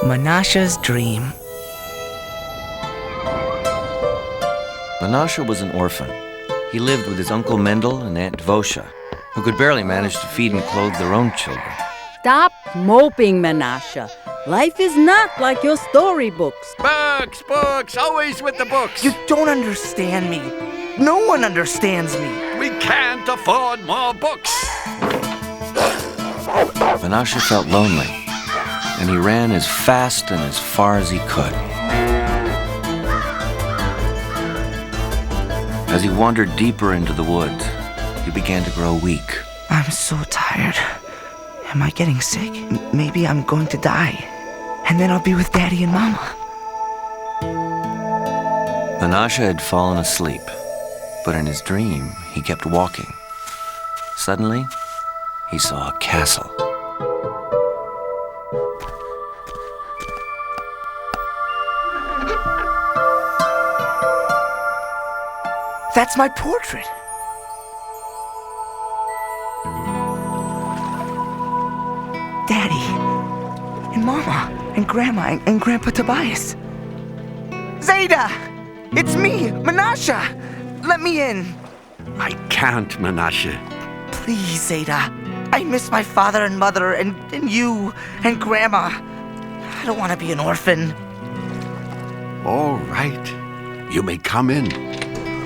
Menashe's Dream. Menashe was an orphan. He lived with his Uncle Mendel and Aunt Dvosha, who could barely manage to feed and clothe their own children. Stop moping, Menashe. Life is not like your storybooks. Books, always with the books. You don't understand me. No one understands me. We can't afford more books. Menashe felt lonely, and he ran as fast and as far as he could. As he wandered deeper into the woods, he began to grow weak. I'm so tired. Am I getting sick? Maybe I'm going to die. And then I'll be with Daddy and Mama. Menashe had fallen asleep, but in his dream, he kept walking. Suddenly, he saw a castle. That's my portrait. Daddy, and Mama, and Grandma, and Grandpa Tobias. Zeta! It's me, Menashe! Let me in. I can't, Menashe. Please, Zeta. I miss my father and mother, and you, and Grandma. I don't want to be an orphan. All right. You may come in,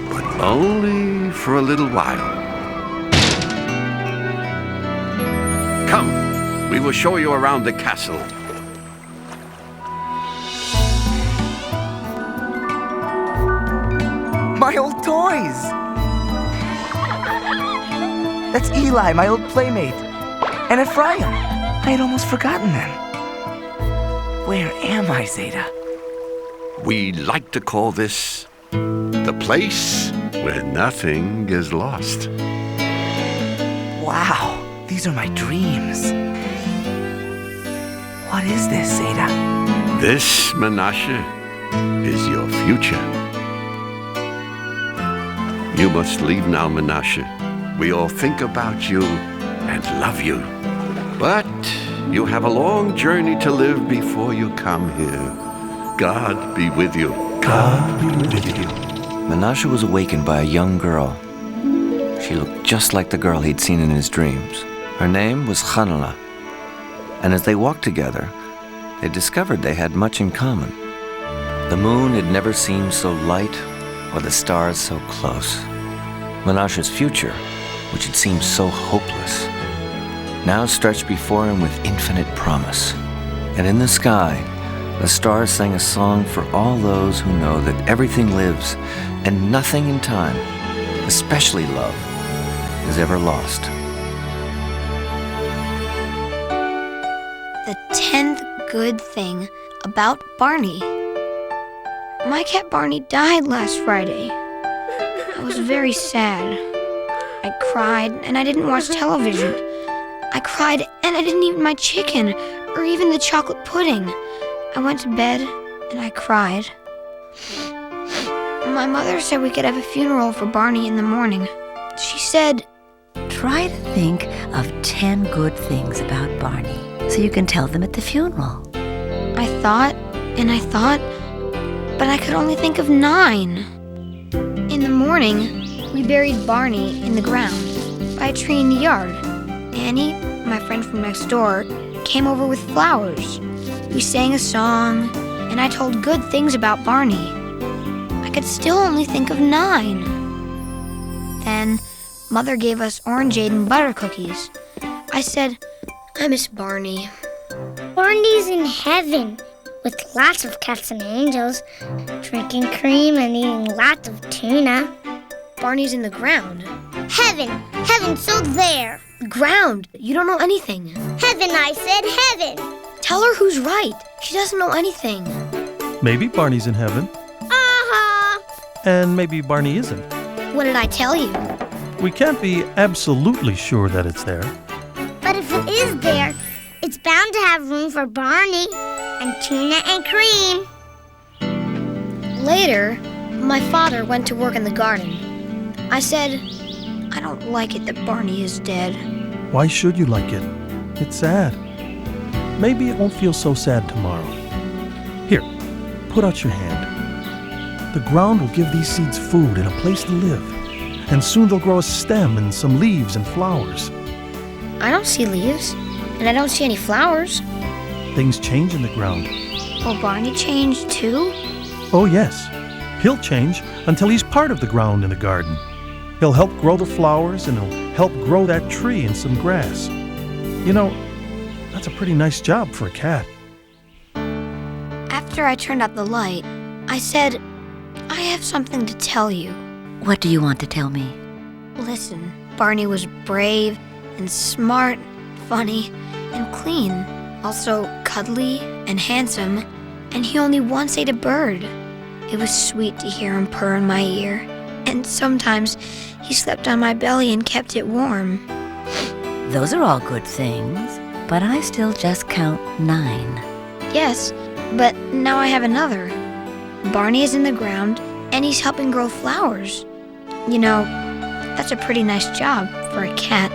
but only for a little while. Come, we will show you around the castle. My old toys! That's Eli, my old playmate. And Ephraim. I had almost forgotten them. Where am I, Zeta? We like to call this the place where nothing is lost. Wow, these are my dreams. What is this, Zeta? This, Menashe, is your future. You must leave now, Menashe. We all think about you and love you. But you have a long journey to live before you come here. God be with you. God be with you. Menashe was awakened by a young girl. She looked just like the girl he'd seen in his dreams. Her name was Chanala, and as they walked together, they discovered they had much in common. The moon had never seemed so light or the stars so close. Menashe's future, which had seemed so hopeless, now stretched before him with infinite promise. And in the sky, the stars sang a song for all those who know that everything lives and nothing in time, especially love, is ever lost. The 10th good thing about Barney. My cat Barney died last Friday. I was very sad. I cried and I didn't watch television. I cried and I didn't eat my chicken or even the chocolate pudding. I went to bed and I cried. My mother said we could have a funeral for Barney in the morning. She said, try to think of 10 good things about Barney so you can tell them at the funeral. I thought and I thought, but I could only think of 9. In the morning, we buried Barney in the ground by a tree in the yard. Annie, my friend from next door, came over with flowers. We sang a song, and I told good things about Barney. I could still only think of 9. Then, Mother gave us orangeade and butter cookies. I said, I miss Barney. Barney's in heaven, with lots of cats and angels, drinking cream and eating lots of tuna. Barney's in the ground. Heaven, so there. Ground, you don't know anything. Heaven, I said heaven. Tell her who's right. She doesn't know anything. Maybe Barney's in heaven. Uh-huh. And maybe Barney isn't. What did I tell you? We can't be absolutely sure that it's there. But if it is there, it's bound to have room for Barney and tuna and cream. Later, my father went to work in the garden. I said, I don't like it that Barney is dead. Why should you like it? It's sad. Maybe it won't feel so sad tomorrow. Here, put out your hand. The ground will give these seeds food and a place to live. And soon they'll grow a stem and some leaves and flowers. I don't see leaves, and I don't see any flowers. Things change in the ground. Will Barney change too? Oh, yes. He'll change until he's part of the ground in the garden. He'll help grow the flowers and he'll help grow that tree and some grass. You know, that's a pretty nice job for a cat. After I turned out the light, I said, I have something to tell you. What do you want to tell me? Listen, Barney was brave and smart, funny, and clean. Also cuddly and handsome, and he only once ate a bird. It was sweet to hear him purr in my ear, and sometimes he slept on my belly and kept it warm. Those are all good things, but I still just count 9. Yes, but now I have another. Barney is in the ground, and he's helping grow flowers. You know, that's a pretty nice job for a cat.